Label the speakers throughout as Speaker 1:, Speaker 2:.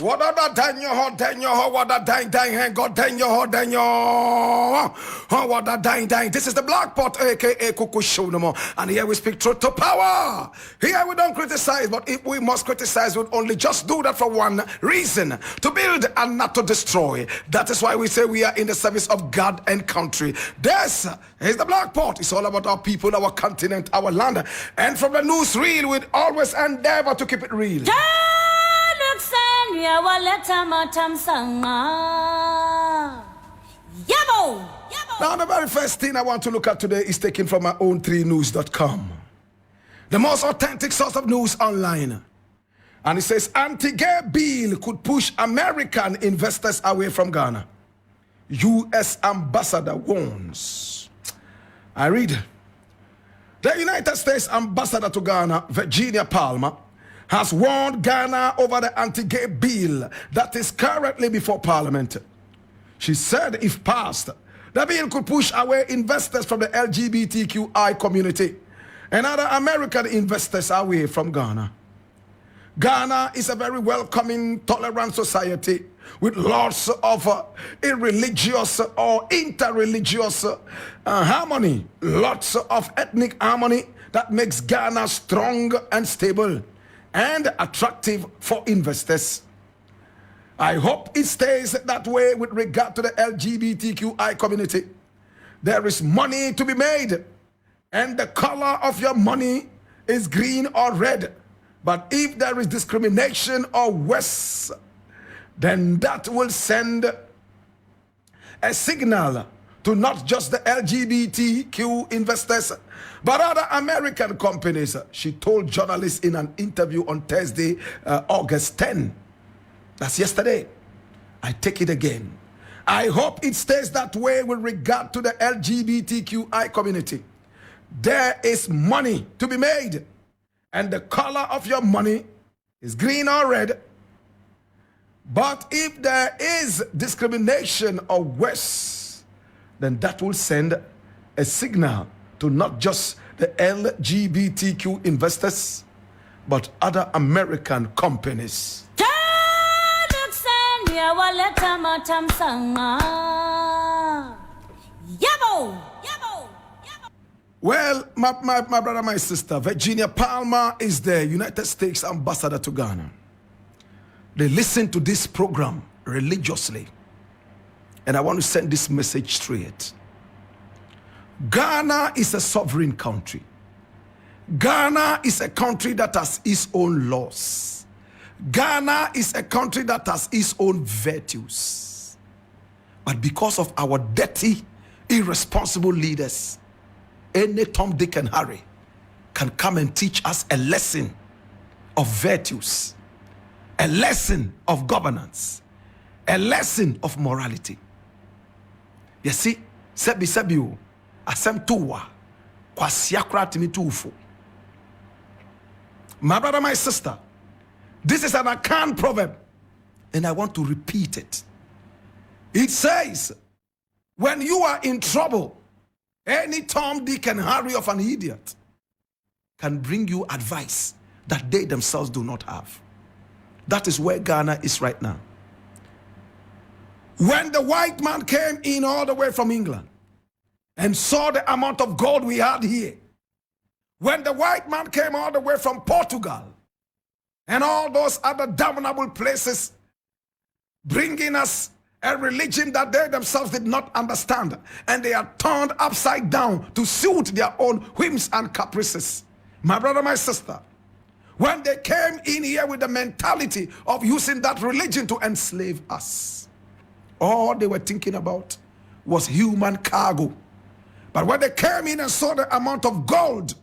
Speaker 1: What other dang your hot, dang your hot, what a dang dang, hang God, dang your hot, dang your what a dang dang. This is the Black Pot, aka Kuku Show no more. And here we speak truth to power. Here we don't criticize, but if we must criticize, we'll only just do that for one reason: to build and not to destroy. That is why we say we are in the service of God and country. This is the Black Pot. It's all about our people, our continent, our land. And from the news reel, we'd always endeavor to keep it real. Now, the very first thing I want to look at today is taken from my own 3news.com, the most authentic source of news online. And it says, anti-gay bill could push American investors away from Ghana. U.S. ambassador warns. I read, the United States ambassador to Ghana, Virginia Palmer, has warned Ghana over the anti-gay bill that is currently before Parliament. She said if passed, the bill could push away investors from the LGBTQI community and other American investors away from Ghana. Ghana is a very welcoming, tolerant society with lots of irreligious or interreligious harmony, lots of ethnic harmony that makes Ghana strong and stable and attractive for investors. I hope it stays that way with regard to the LGBTQI community. There is money to be made, and the color of your money is green or red. But if there is discrimination or worse, then that will send a signal to not just the LGBTQ investors, but other American companies, she told journalists in an interview on Thursday, August 10. That's yesterday. I take it again. I hope it stays that way with regard to the LGBTQI community. There is money to be made, and the color of your money is green or red. But if there is discrimination or worse, then that will send a signal to not just the LGBTQ investors, but other American companies. Well, my brother, my sister, Virginia Palmer is the United States ambassador to Ghana. They listen to this program religiously. And I want to send this message straight. Ghana is a sovereign country. Ghana is a country that has its own laws. Ghana is a country that has its own virtues. But because of our dirty, irresponsible leaders, any Tom, Dick, and Harry can come and teach us a lesson of virtues, a lesson of governance, a lesson of morality. You see, sebi asem tuwa kwa siakra timi tufu. My brother, my sister, this is an Akan proverb, and I want to repeat it. It says, when you are in trouble, any Tom, Dick, and Harry of an idiot can bring you advice that they themselves do not have. That is where Ghana is right now. When the white man came in all the way from England and saw the amount of gold we had here, when the white man came all the way from Portugal and all those other damnable places, bringing us a religion that they themselves did not understand, and they are turned upside down to suit their own whims and caprices. My brother, my sister, when they came in here with the mentality of using that religion to enslave us, all they were thinking about was human cargo. But when they came in and saw the amount of gold,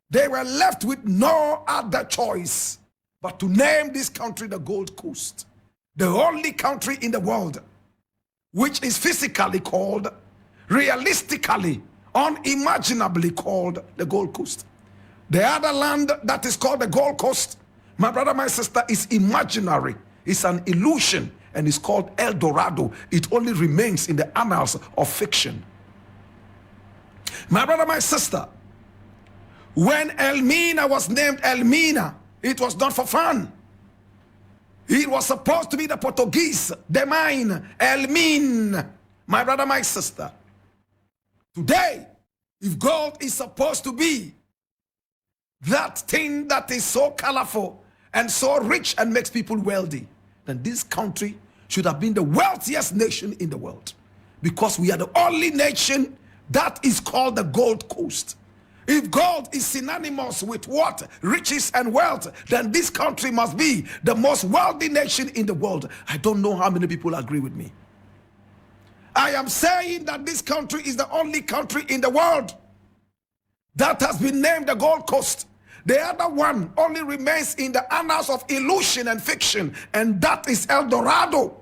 Speaker 1: they were left with no other choice but to name this country the Gold Coast. The only country in the world which is physically called, realistically, unimaginably called the Gold Coast. The other land that is called the Gold Coast, my brother, my sister, is imaginary. It's an illusion, and it's called El Dorado. It only remains in the annals of fiction. My brother, my sister, When Elmina was named Elmina, it was not for fun. It was supposed to be the Portuguese, the mine, Elmin. My brother, my sister. Today, if gold is supposed to be that thing that is so colorful and so rich and makes people wealthy, then this country should have been the wealthiest nation in the world, because we are the only nation that is called the Gold Coast. If gold is synonymous with what? Riches and wealth, then this country must be the most wealthy nation in the world. I don't know how many people agree with me. I am saying that this country is the only country in the world that has been named the Gold Coast. The other one only remains in the annals of illusion and fiction, and that is El Dorado.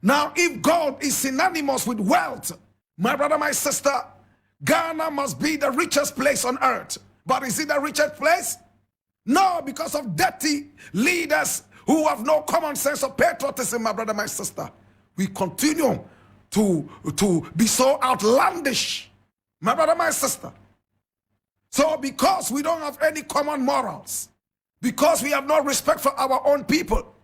Speaker 1: Now, if gold is synonymous with wealth, my brother, my sister, Ghana must be the richest place on earth. But is it the richest place? No, because of dirty leaders who have no common sense of patriotism, my brother, my sister. We continue to be so outlandish, my brother, my sister. So because we don't have any common morals, because we have no respect for our own people,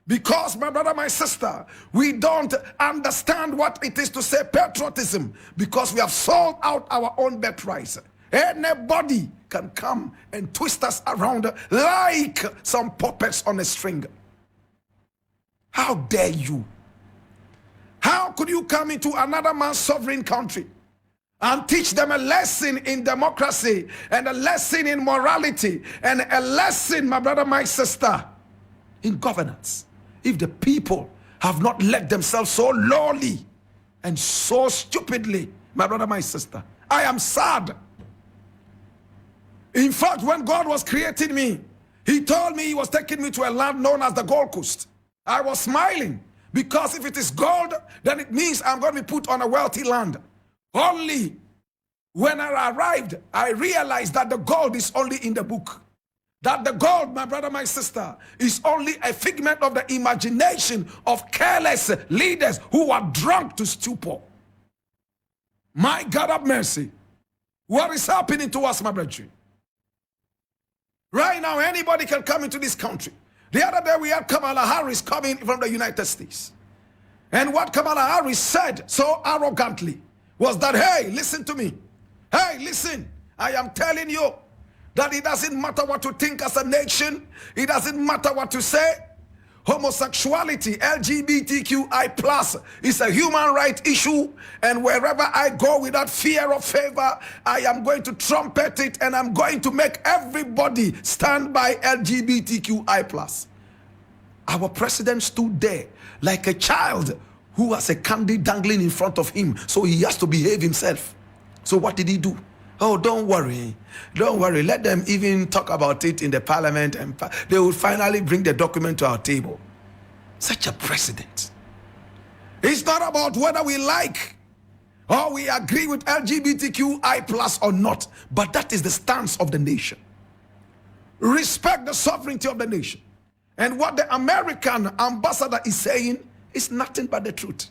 Speaker 1: because, my brother, my sister, we don't understand what it is to say patriotism, because we have sold out our own birthrights. Anybody can come and twist us around like some puppets on a string. How dare you? How could you come into another man's sovereign country and teach them a lesson in democracy and a lesson in morality and a lesson, my brother, my sister, in governance, if the people have not let themselves so lowly and so stupidly, my brother, my sister? I am sad. In fact, when God was creating me, he told me he was taking me to a land known as the Gold Coast. I was smiling, because if it is gold, then it means I'm going to be put on a wealthy land. Only when I arrived, I realized that the gold is only in the book. That the gold, my brother, my sister, is only a figment of the imagination of careless leaders who are drunk to stupor. My God of mercy. What is happening to us, my brethren? Right now, anybody can come into this country. The other day, we had Kamala Harris coming from the United States. And what Kamala Harris said so arrogantly was that, hey, listen to me. Hey, listen, I am telling you that it doesn't matter what you think as a nation. It doesn't matter what you say. Homosexuality, LGBTQI+, is a human right issue. And wherever I go without fear or favor, I am going to trumpet it, and I'm going to make everybody stand by LGBTQI+. Our president stood there like a child who has a candy dangling in front of him, so he has to behave himself. So what did he do? Oh, don't worry. Don't worry. Let them even talk about it in the parliament, and they will finally bring the document to our table. Such a president. It's not about whether we like or we agree with LGBTQI+ or not, but that is the stance of the nation. Respect the sovereignty of the nation. And what the American ambassador is saying is nothing but the truth.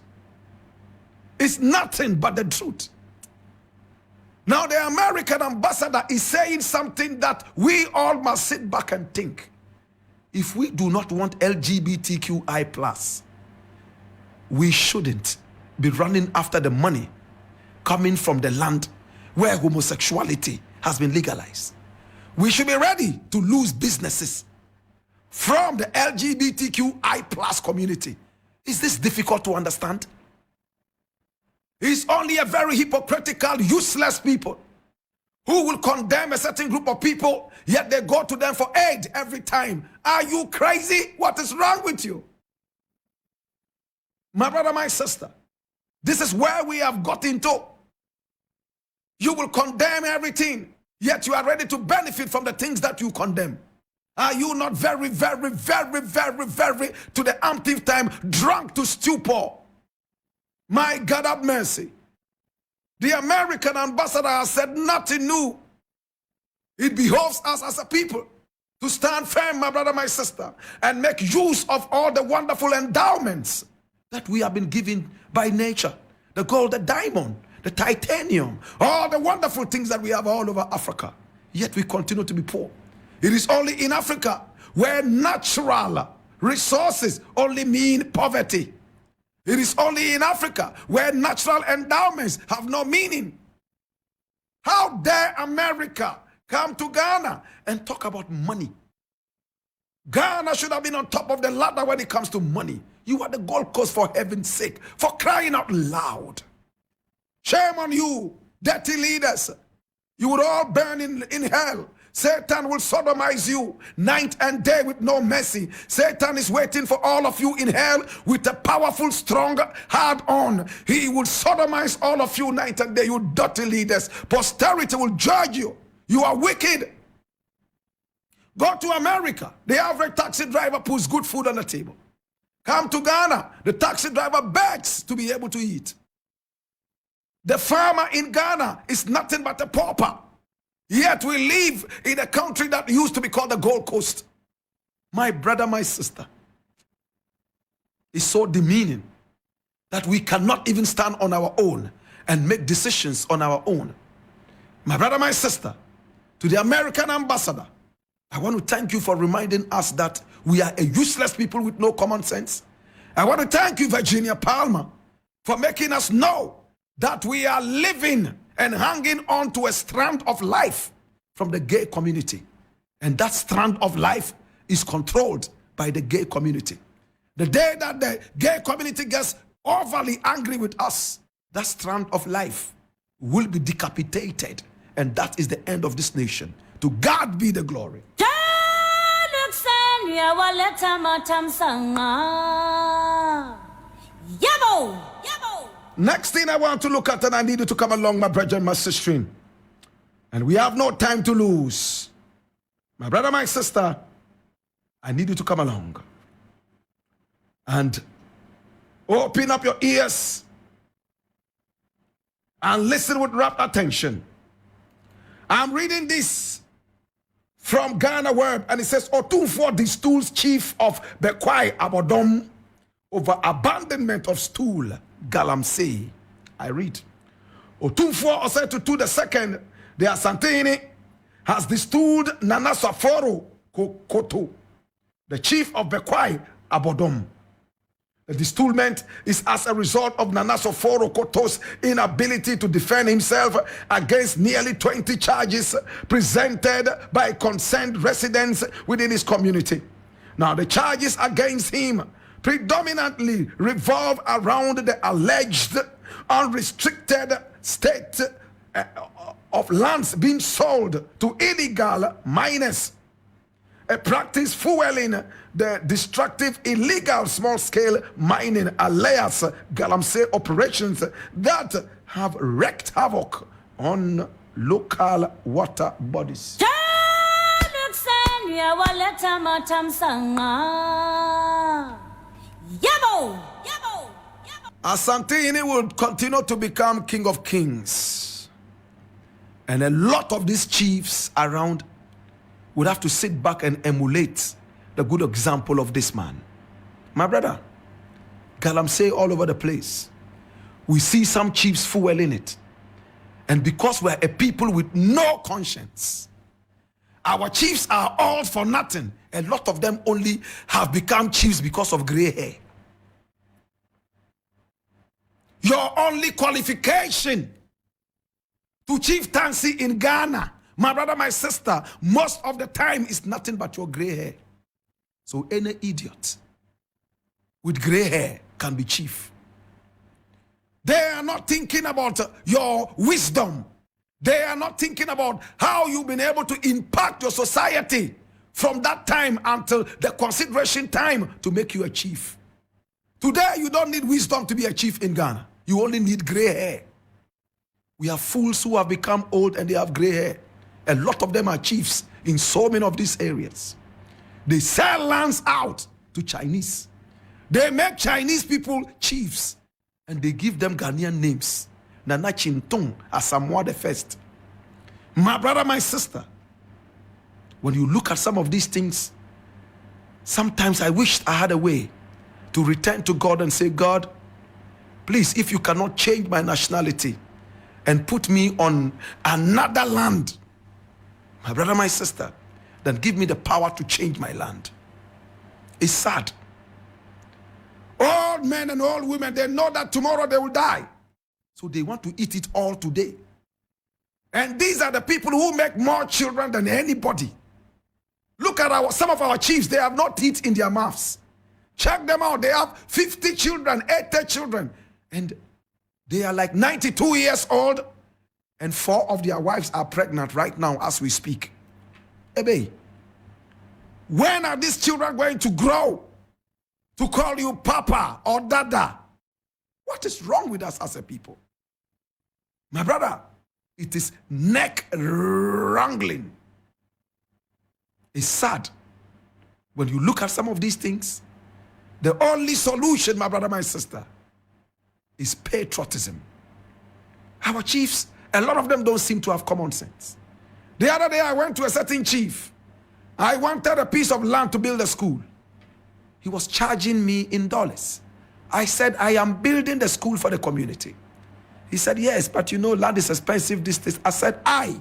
Speaker 1: It's nothing but the truth. Now the American ambassador is saying something that we all must sit back and think. If we do not want LGBTQI+, we shouldn't be running after the money coming from the land where homosexuality has been legalized. We should be ready to lose businesses from the LGBTQI+ community. Is this difficult to understand? It's only a very hypocritical, useless people who will condemn a certain group of people, yet they go to them for aid every time. Are you crazy? What is wrong with you? My brother, my sister, this is where we have got into. You will condemn everything, yet you are ready to benefit from the things that you condemn. Are you not very, very, very, very, very, to the umpteenth time, drunk to stupor? My God have mercy. The American ambassador has said nothing new. It behoves us as a people to stand firm, my brother, my sister, and make use of all the wonderful endowments that we have been given by nature. The gold, the diamond, the titanium, all the wonderful things that we have all over Africa. yet we continue to be poor. It is only in Africa where natural resources only mean poverty. It is only in Africa where natural endowments have no meaning. How dare America come to Ghana and talk about money? Ghana should have been on top of the ladder when it comes to money. You are the Gold Coast, for heaven's sake, for crying out loud. Shame on you, dirty leaders. You would all burn in hell. Satan will sodomize you night and day with no mercy. Satan is waiting for all of you in hell with a powerful, strong, hard on. He will sodomize all of you night and day, you dirty leaders. Posterity will judge you. You are wicked. Go to America. The average taxi driver puts good food on the table. Come to Ghana. The taxi driver begs to be able to eat. The farmer in Ghana is nothing but a pauper. Yet we live in a country that used to be called the Gold Coast. My brother, my sister, it's so demeaning that we cannot even stand on our own and make decisions on our own. My brother, my sister, to the American ambassador, I want to thank you for reminding us that we are a useless people with no common sense. I want to thank you, Virginia Palmer, for making us know that we are living and hanging on to a strand of life from the gay community. And that strand of life is controlled by the gay community. The day that the gay community gets overly angry with us, that strand of life will be decapitated. And that is the end of this nation. To God be the glory. Next thing I want to look at, and I need you to come along, my brother and my sister. And we have no time to lose. My brother, my sister, I need you to come along. And open up your ears and listen with rapt attention. I'm reading this from Ghana Word, and it says, Otunfo the stool's chief of Bekwai Abodom over abandonment of stool. Galamsey. I read. Otunfo Osetutu the second, the Asantini, has destooled Nana Saforo Koto, the chief of Bekwai Abodom. The destoolment is as a result of Nana Saforo Koto's inability to defend himself against nearly 20 charges presented by concerned residents within his community. Now, the charges against him predominantly revolve around the alleged unrestricted state of lands being sold to illegal miners, a practice fueling the destructive illegal small-scale mining alias Galamsey operations that have wreaked havoc on local water bodies. Asantini will continue to become king of kings. And a lot of these chiefs around would have to sit back and emulate the good example of this man. My brother, Galamsey all over the place. We see some chiefs fueling it. And because we're a people with no conscience, our chiefs are all for nothing. A lot of them only have become chiefs because of gray hair. Your only qualification to chieftaincy in Ghana, my brother, my sister, most of the time is nothing but your gray hair. So any idiot with gray hair can be chief. They are not thinking about your wisdom. They are not thinking about how you've been able to impact your society from that time until the consideration time to make you a chief. Today, you don't need wisdom to be a chief in Ghana. You only need gray hair. We have fools who have become old and they have gray hair. A lot of them are chiefs in so many of these areas. They sell lands out to Chinese. They make Chinese people chiefs and they give them Ghanaian names. Nana Chintong Asamoah the First. My brother, my sister, when you look at some of these things, sometimes I wish I had a way to return to God and say, God, please, if you cannot change my nationality and put me on another land my brother, my sister, than give me the power to change my land. It's sad. All men and all women, they know that tomorrow they will die. So they want to eat it all today. And these are the people who make more children than anybody. Look at some of our chiefs, they have no teeth in their mouths. Check them out. They have 50 children, 80 children. And they are like 92 years old. And 4 of their wives are pregnant right now as we speak. Ebe, when are these children going to grow to call you Papa or Dada? What is wrong with us as a people? My brother, it is neck wrangling. It's sad. When you look at some of these things, the only solution, my brother, my sister, is patriotism. Our chiefs, a lot of them don't seem to have common sense. The other day I went to a certain chief. I wanted a piece of land to build a school. He was charging me in dollars. I said, I am building the school for the community. He said, yes, but you know, land is expensive, this. I said, I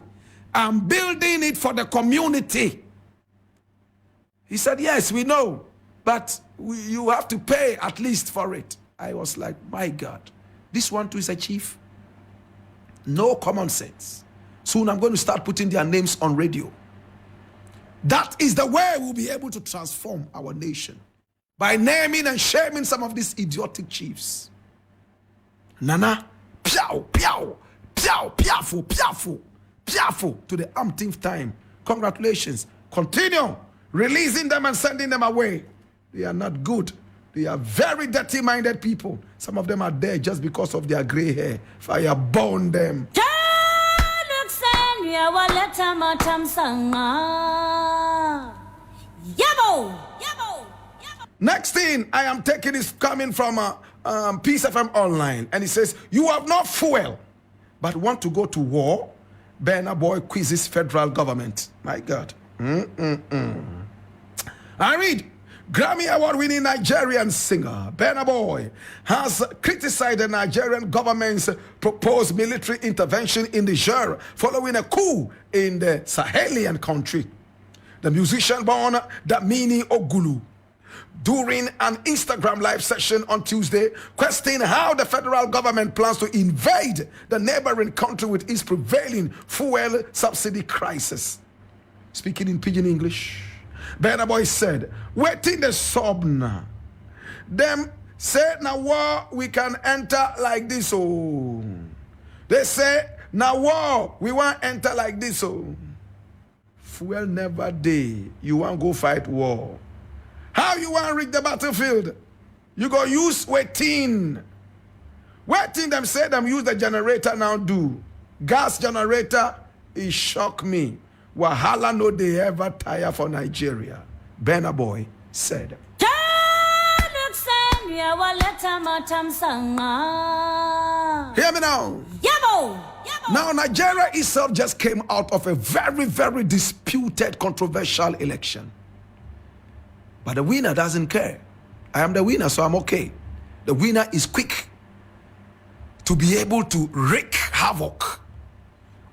Speaker 1: am building it for the community. He said, yes, we know, but you have to pay at least for it. I was like, my God, this one too is a chief. No common sense. Soon I'm going to start putting their names on radio. That is the way we'll be able to transform our nation. By naming and shaming some of these idiotic chiefs. Nana, piao, piao, piao, piafo, piafo, piafo, to the umpteenth time. Congratulations. Continue releasing them and sending them away. They are not good. They are very dirty-minded people. Some of them are there just because of their gray hair. Fire burn them. Next thing I am taking is coming from Peace FM Online. And it says, you have no fuel, but want to go to war? Burna Boy quizzes federal government. My God. I read, Grammy Award-winning Nigerian singer Burna Boy has criticized the Nigerian government's proposed military intervention in Niger following a coup in the Sahelian country. The musician born Damini Ogulu, during an Instagram live session on Tuesday, questioned how the federal government plans to invade the neighboring country with its prevailing fuel subsidy crisis. Speaking in pidgin English, Burna Boy said, waiting the subna. Them say, now war we can enter like this. Oh, they say, now war we want enter like this. Oh, fuel never day. You want go fight war. How you want to reach the battlefield? You go use waiting. Waiting them say them use the generator now do. Gas generator, it shock me. Wahala no they ever tire for Nigeria. Burna Boy said. Hear me now. Now Nigeria itself just came out of a very, very disputed, controversial election. But the winner doesn't care. I am the winner, so I'm okay. The winner is quick to be able to wreak havoc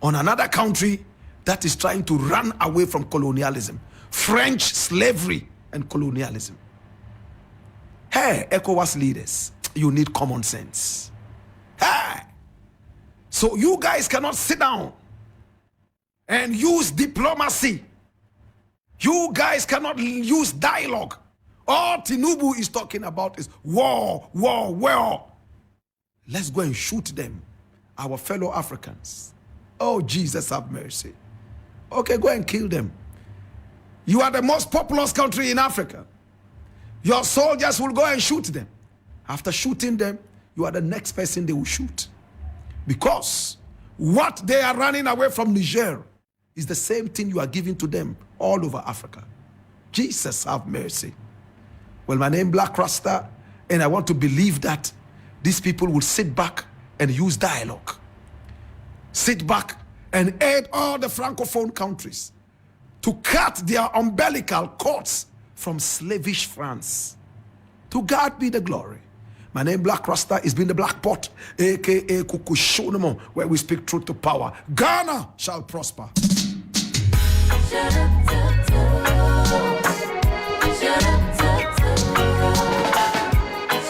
Speaker 1: on another country that is trying to run away from colonialism, French slavery and colonialism. Hey, ECOWAS leaders, you need common sense. Hey, so you guys cannot sit down and use diplomacy. You guys cannot use dialogue. All Tinubu is talking about is war, war, war. Let's go and shoot them, our fellow Africans. Oh, Jesus, have mercy. Okay, go and kill them. You are the most populous country in Africa. Your soldiers will go and shoot them. After shooting them, you are the next person they will shoot. Because what they are running away from Niger is the same thing you are giving to them all over Africa. Jesus, have mercy. Well, my name is Blakk Rasta, and I want to believe that these people will sit back and use dialogue. Sit back and aid all the Francophone countries to cut their umbilical cords from slavish France. To God be the glory. My name Blakk Rasta. It's been the Black Pot, aka Kukushonamo, where we speak truth to power. Ghana shall prosper.